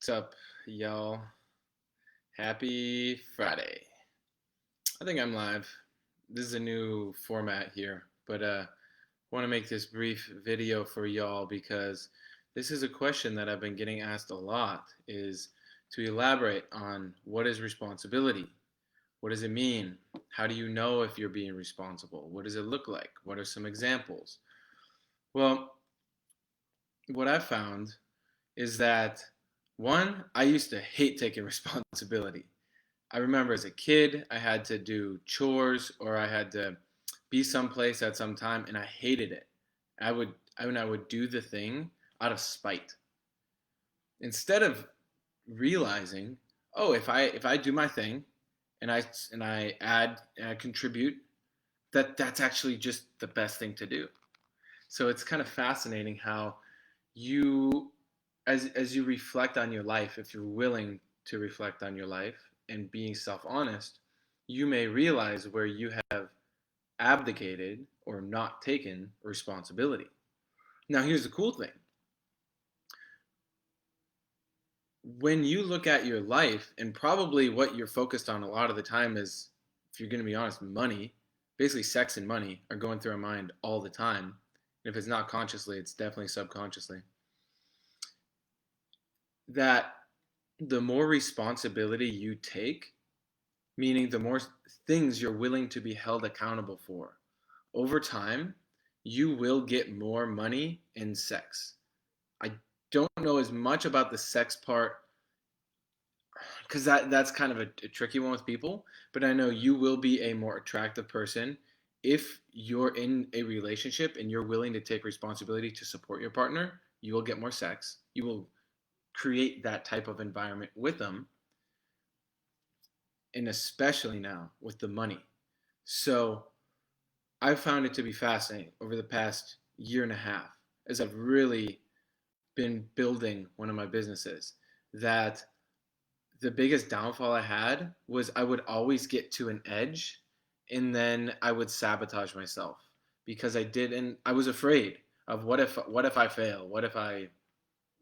What's up, y'all? Happy Friday. I think I'm live. This is a new format here, but want to make this brief video for y'all because this is a question that I've been getting asked a lot is to elaborate on what is responsibility? What does it mean? How do you know if you're being responsible? What does it look like? What are some examples? Well, what I found is that one, I used to hate taking responsibility. I remember as a kid, I had to do chores or I had to be someplace at some time, and I hated it. I would do the thing out of spite instead of realizing, oh, if I do my thing and I add and I contribute, that's actually just the best thing to do. So it's kind of fascinating how you as you reflect on your life, if you're willing to reflect on your life and being self-honest, you may realize where you have abdicated or not taken responsibility. Now, here's the cool thing. When you look at your life, and probably what you're focused on a lot of the time is, if you're going to be honest, money, basically sex and money are going through our mind all the time. And if it's not consciously, it's definitely subconsciously. That the more responsibility you take, meaning the more things you're willing to be held accountable for, over time, you will get more money in sex. I don't know as much about the sex part because that's kind of a tricky one with people, but I know you will be a more attractive person if you're in a relationship and you're willing to take responsibility to support your partner. You will get more sex. You will create that type of environment with them, and especially now with the money. So I've found it to be fascinating over the past year and a half as I've really been building one of my businesses that the biggest downfall I had was I would always get to an edge and then I would sabotage myself because I was afraid of what if I fail? What if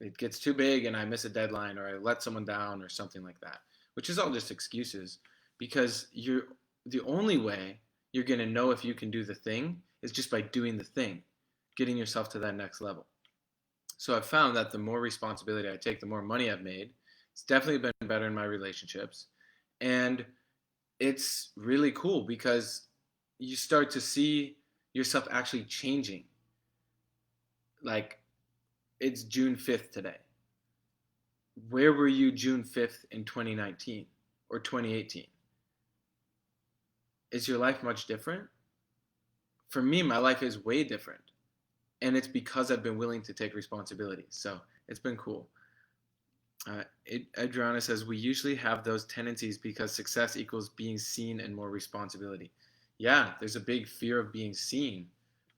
it gets too big and I miss a deadline or I let someone down or something like that, which is all just excuses because the only way you're going to know if you can do the thing is just by doing the thing, getting yourself to that next level. So I've found that the more responsibility I take, the more money I've made. It's definitely been better in my relationships. And it's really cool because you start to see yourself actually changing. Like, it's June 5th today. Where were you June 5th in 2019 or 2018? Is your life much different? For me, my life is way different. And it's because I've been willing to take responsibility. So it's been cool. Adriana says, we usually have those tendencies because success equals being seen and more responsibility. Yeah, there's a big fear of being seen,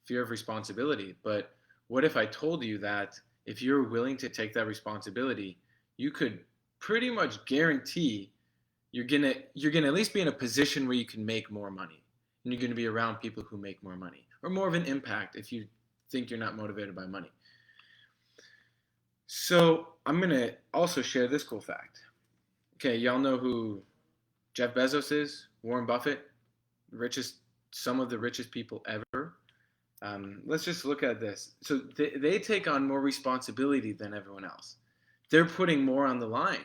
fear of responsibility. But what if I told you that if you're willing to take that responsibility, you could pretty much guarantee you're gonna at least be in a position where you can make more money, and you're gonna be around people who make more money, or more of an impact if you think you're not motivated by money. So I'm gonna also share this cool fact. Okay, y'all know who Jeff Bezos is? Warren Buffett, richest, some of the richest people ever. Let's just look at this. So they take on more responsibility than everyone else. They're putting more on the line,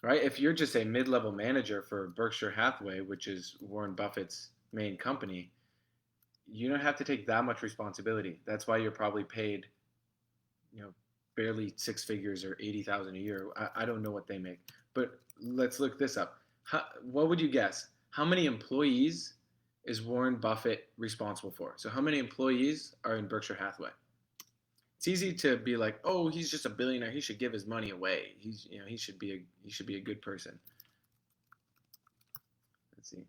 right? If you're just a mid-level manager for Berkshire Hathaway, which is Warren Buffett's main company, you don't have to take that much responsibility. That's why you're probably paid, barely six figures or 80,000 a year. I don't know what they make, but let's look this up. What would you guess? How many employees is Warren Buffett responsible for? So how many employees are in Berkshire Hathaway? It's easy to be like, oh, he's just a billionaire. He should give his money away. He should be a good person. Let's see.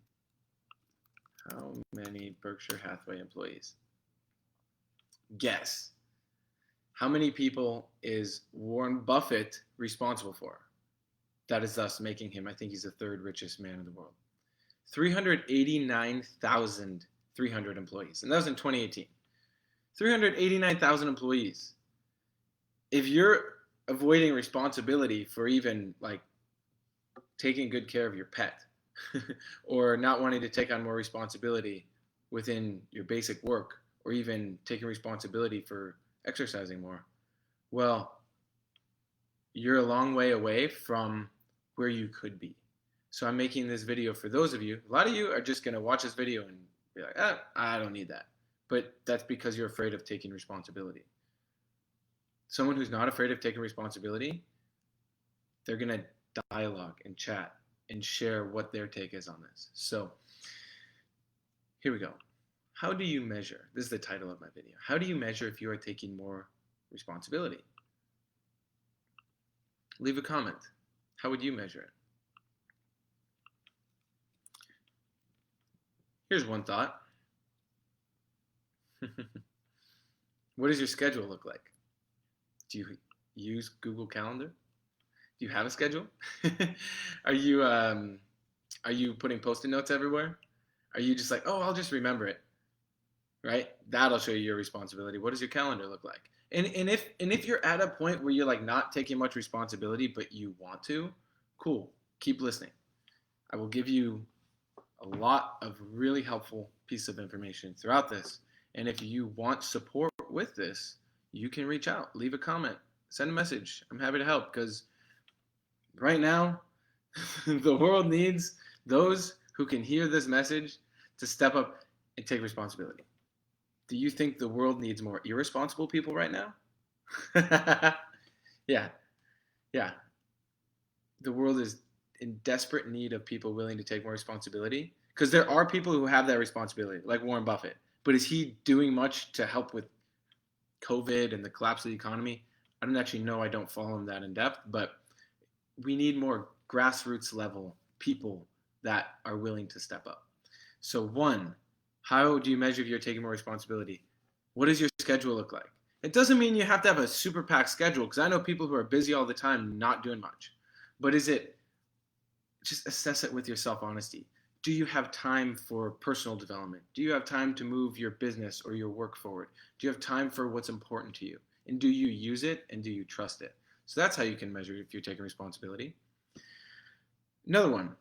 How many Berkshire Hathaway employees? Guess. How many people is Warren Buffett responsible for? That is thus making him, I think he's the third richest man in the world. 389,300 employees. And that was in 2018. 389,000 employees. If you're avoiding responsibility for even like taking good care of your pet or not wanting to take on more responsibility within your basic work or even taking responsibility for exercising more, well, you're a long way away from where you could be. So I'm making this video for those of you. A lot of you are just going to watch this video and be like, I don't need that. But that's because you're afraid of taking responsibility. Someone who's not afraid of taking responsibility, they're going to dialogue and chat and share what their take is on this. So here we go. How do you measure? This is the title of my video. How do you measure if you are taking more responsibility? Leave a comment. How would you measure it? Here's one thought. What does your schedule look like? Do you use Google Calendar? Do you have a schedule? Are you putting post-it notes everywhere? Are you just like, oh, I'll just remember it, right? That'll show you your responsibility. What does your calendar look like? And if you're at a point where you're like not taking much responsibility, but you want to, cool. Keep listening. I will give you a lot of really helpful pieces of information throughout this. And if you want support with this, you can reach out, leave a comment, send a message. I'm happy to help because right now, the world needs those who can hear this message to step up and take responsibility. Do you think the world needs more irresponsible people right now? Yeah. The world is in desperate need of people willing to take more responsibility because there are people who have that responsibility, like Warren Buffett. But is he doing much to help with COVID and the collapse of the economy? I don't actually know. I don't follow him that in depth, but we need more grassroots level people that are willing to step up. So one, how do you measure if you're taking more responsibility? What does your schedule look like? It doesn't mean you have to have a super packed schedule because I know people who are busy all the time not doing much. But is it, just assess it with your self-honesty. Do you have time for personal development? Do you have time to move your business or your work forward? Do you have time for what's important to you? And do you use it and do you trust it? So that's how you can measure if you're taking responsibility. Another one,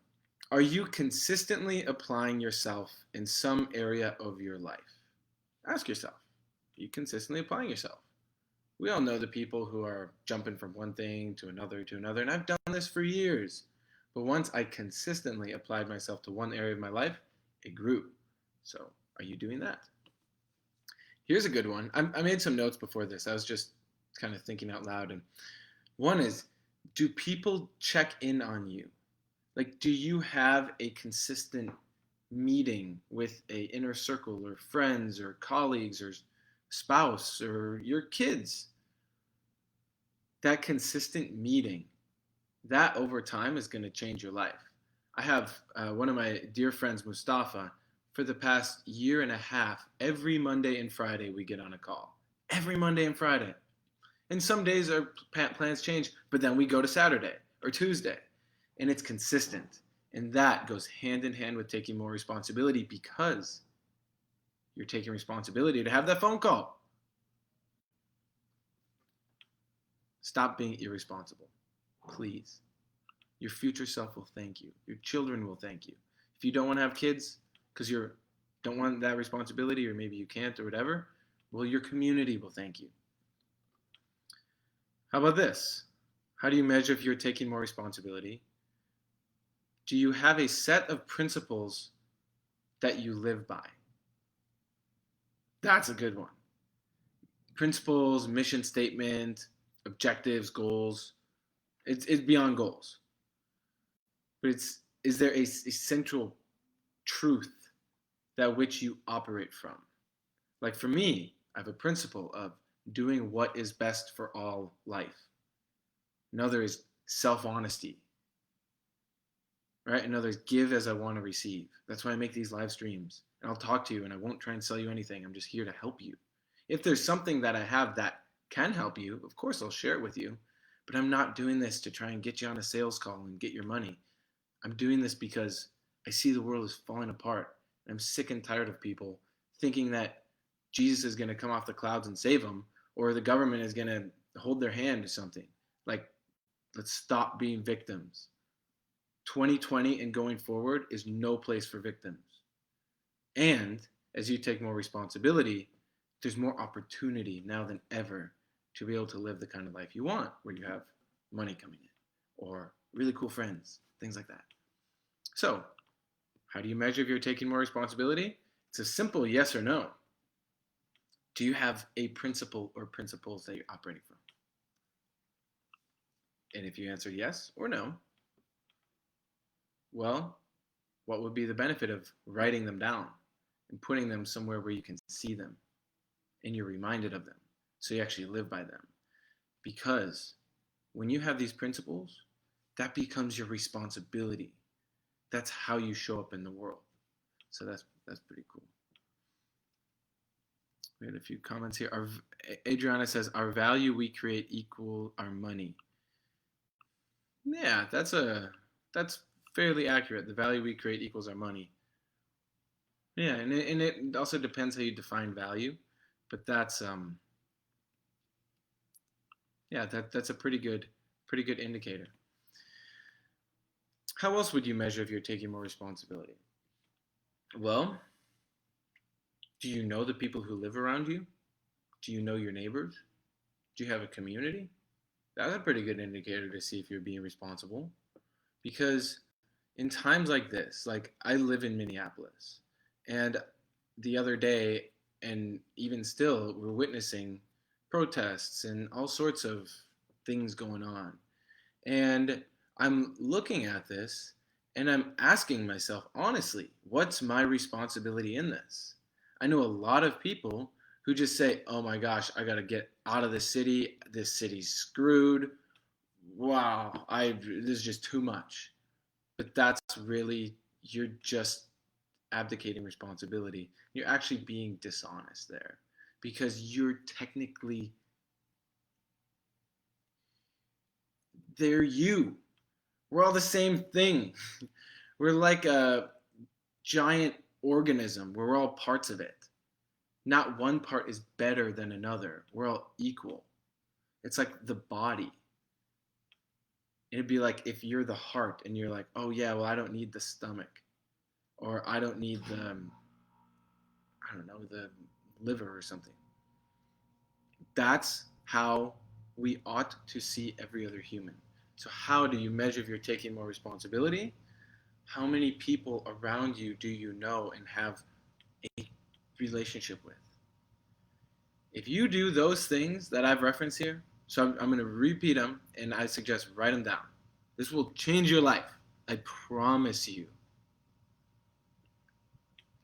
are you consistently applying yourself in some area of your life? Ask yourself, are you consistently applying yourself? We all know the people who are jumping from one thing to another, and I've done this for years. But once I consistently applied myself to one area of my life, it grew. So are you doing that? Here's a good one. I made some notes before this. I was just kind of thinking out loud. And one is, do people check in on you? Like, do you have a consistent meeting with a inner circle or friends or colleagues or spouse or your kids? That consistent meeting, that over time is going to change your life. I have one of my dear friends, Mustafa, for the past year and a half, every Monday and Friday we get on a call. Every Monday and Friday. And some days our plans change, but then we go to Saturday or Tuesday. And it's consistent. And that goes hand in hand with taking more responsibility because you're taking responsibility to have that phone call. Stop being irresponsible, please. Your future self will thank you. Your children will thank you. If you don't want to have kids because you don't want that responsibility or maybe you can't or whatever, well, your community will thank you. How about this? How do you measure if you're taking more responsibility? Do you have a set of principles that you live by? That's a good one. Principles, mission statement, objectives, goals. It's beyond goals. But is there a central truth that which you operate from? Like for me, I have a principle of doing what is best for all life. Another is self-honesty. Right? Another is give as I want to receive. That's why I make these live streams. And I'll talk to you and I won't try and sell you anything. I'm just here to help you. If there's something that I have that can help you, of course I'll share it with you. But I'm not doing this to try and get you on a sales call and get your money. I'm doing this because I see the world is falling apart. And I'm sick and tired of people thinking that Jesus is going to come off the clouds and save them, or the government is going to hold their hand or something. Like, let's stop being victims. 2020 and going forward is no place for victims. And as you take more responsibility, there's more opportunity now than ever to be able to live the kind of life you want, where you have money coming in or really cool friends, things like that. So, how do you measure if you're taking more responsibility? It's a simple yes or no. Do you have a principle or principles that you're operating from? And if you answer yes or no, well, what would be the benefit of writing them down and putting them somewhere where you can see them and you're reminded of them so you actually live by them? Because when you have these principles, that becomes your responsibility. That's how you show up in the world. So that's pretty cool. We had a few comments here. Adriana says, our value we create equal our money. Yeah, that's fairly accurate. The value we create equals our money. Yeah, and it also depends how you define value, but that's that's a pretty good indicator. How else would you measure if you're taking more responsibility? Well, do you know the people who live around you? Do you know your neighbors? Do you have a community? That's a pretty good indicator to see if you're being responsible. Because in times like this, like I live in Minneapolis, and the other day, and even still, we're witnessing protests and all sorts of things going on. And I'm looking at this and I'm asking myself, honestly, what's my responsibility in this? I know a lot of people who just say, oh my gosh, I got to get out of the city. This city's screwed. Wow, this is just too much. But that's really, you're just abdicating responsibility. You're actually being dishonest there because you're technically, they're you. We're all the same thing. We're like a giant organism. We're all parts of it. Not one part is better than another. We're all equal. It's like the body. It'd be like if you're the heart and you're like, oh yeah, well I don't need the stomach, or I don't need the, I don't know, the liver or something. That's how we ought to see every other human. So how do you measure if you're taking more responsibility? How many people around you do you know and have a relationship with? If you do those things that I've referenced here, so I'm going to repeat them, and I suggest write them down. This will change your life. I promise you.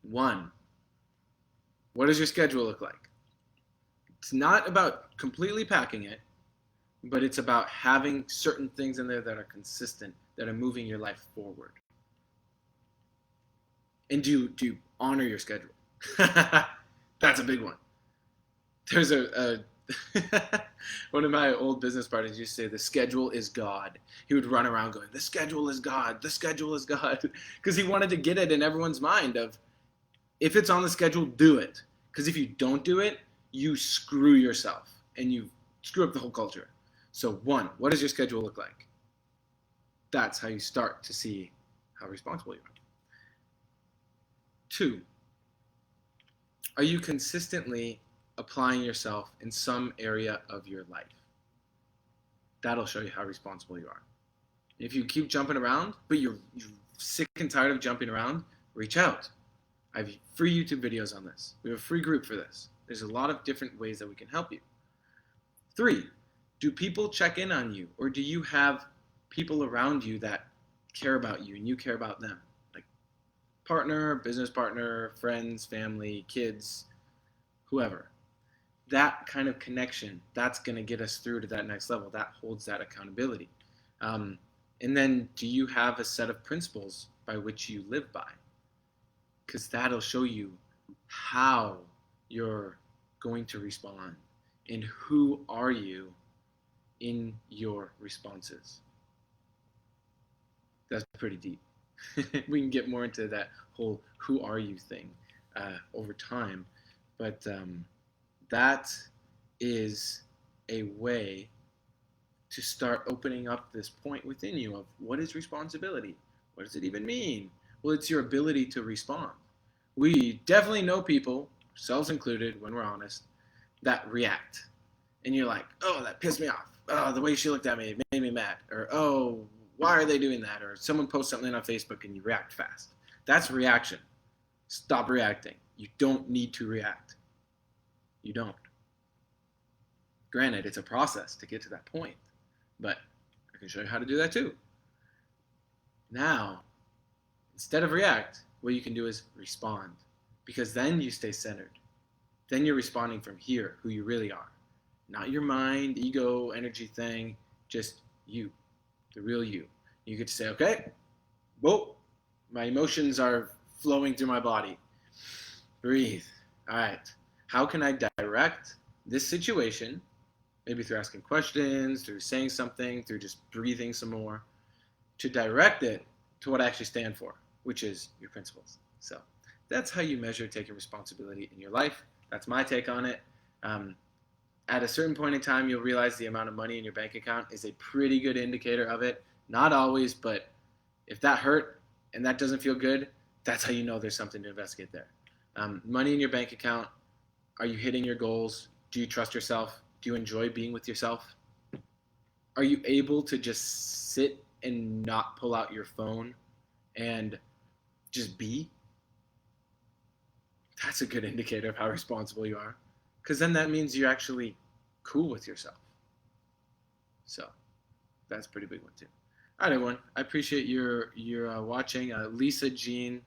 1, what does your schedule look like? It's not about completely packing it, but it's about having certain things in there that are consistent, that are moving your life forward. And do you honor your schedule? That's a big one. There's a one of my old business partners used to say, the schedule is God. He would run around going, the schedule is God, the schedule is God. Because he wanted to get it in everyone's mind of, if it's on the schedule, do it. Because if you don't do it, you screw yourself and you screw up the whole culture. So 1, what does your schedule look like? That's how you start to see how responsible you are. 2, are you consistently applying yourself in some area of your life? That'll show you how responsible you are. If you keep jumping around, but you're sick and tired of jumping around, reach out. I have free YouTube videos on this. We have a free group for this. There's a lot of different ways that we can help you. 3, do people check in on you, or do you have people around you that care about you and you care about them? Like partner, business partner, friends, family, kids, whoever. That kind of connection, that's going to get us through to that next level. That holds that accountability. And then do you have a set of principles by which you live by? Because that'll show you how you're going to respond and who are you in your responses. That's pretty deep. We can get more into that whole who are you thing over time. But that is a way to start opening up this point within you of what is responsibility? What does it even mean? Well, it's your ability to respond. We definitely know people, ourselves included, when we're honest, that react. And you're like, oh, that pissed me off. Oh, the way she looked at me made me mad. Or, oh, why are they doing that? Or someone posts something on Facebook and you react fast. That's reaction. Stop reacting. You don't need to react. You don't. Granted, it's a process to get to that point, but I can show you how to do that too. Now, instead of react, what you can do is respond, because then you stay centered. Then you're responding from here, who you really are. Not your mind, ego, energy thing, just you, the real you. You get to say, okay, whoa, my emotions are flowing through my body. Breathe. All right. How can I direct this situation? Maybe through asking questions, through saying something, through just breathing some more, to direct it to what I actually stand for, which is your principles. So that's how you measure taking responsibility in your life. That's my take on it. At a certain point in time, you'll realize the amount of money in your bank account is a pretty good indicator of it. Not always, but if that hurt and that doesn't feel good, that's how you know there's something to investigate there. Money in your bank account, are you hitting your goals? Do you trust yourself? Do you enjoy being with yourself? Are you able to just sit and not pull out your phone and just be? That's a good indicator of how responsible you are, because then that means you're actually cool with yourself. So that's a pretty big one too. All right, everyone. I appreciate your watching. Lisa, Jean,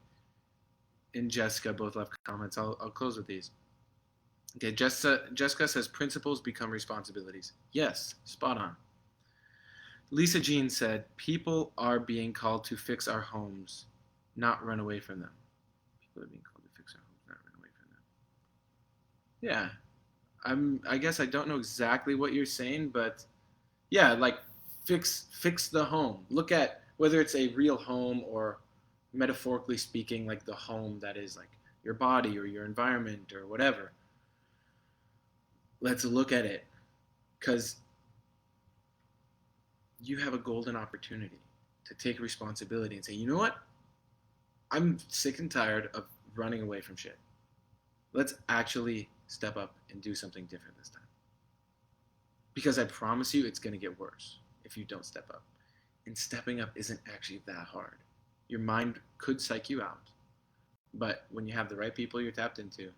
and Jessica both left comments. I'll close with these. Okay, Jessica says principles become responsibilities. Yes, spot on. Lisa Jean said, people are being called to fix our homes, not run away from them. People are being called to fix our homes, not run away from them. Yeah, I guess I don't know exactly what you're saying, but yeah, like fix the home. Look at whether it's a real home or metaphorically speaking, like the home that is like your body or your environment or whatever. Let's look at it, because you have a golden opportunity to take responsibility and say, you know what? I'm sick and tired of running away from shit. Let's actually step up and do something different this time. Because I promise you it's going to get worse if you don't step up. And stepping up isn't actually that hard. Your mind could psych you out. But when you have the right people you're tapped into,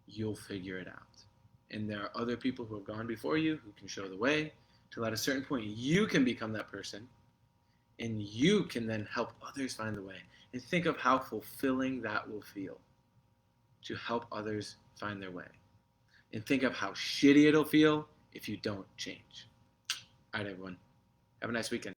you'll figure it out. And there are other people who have gone before you who can show the way, till at a certain point you can become that person, and you can then help others find the way. And think of how fulfilling that will feel to help others find their way. And think of how shitty it'll feel if you don't change. All right, everyone. Have a nice weekend.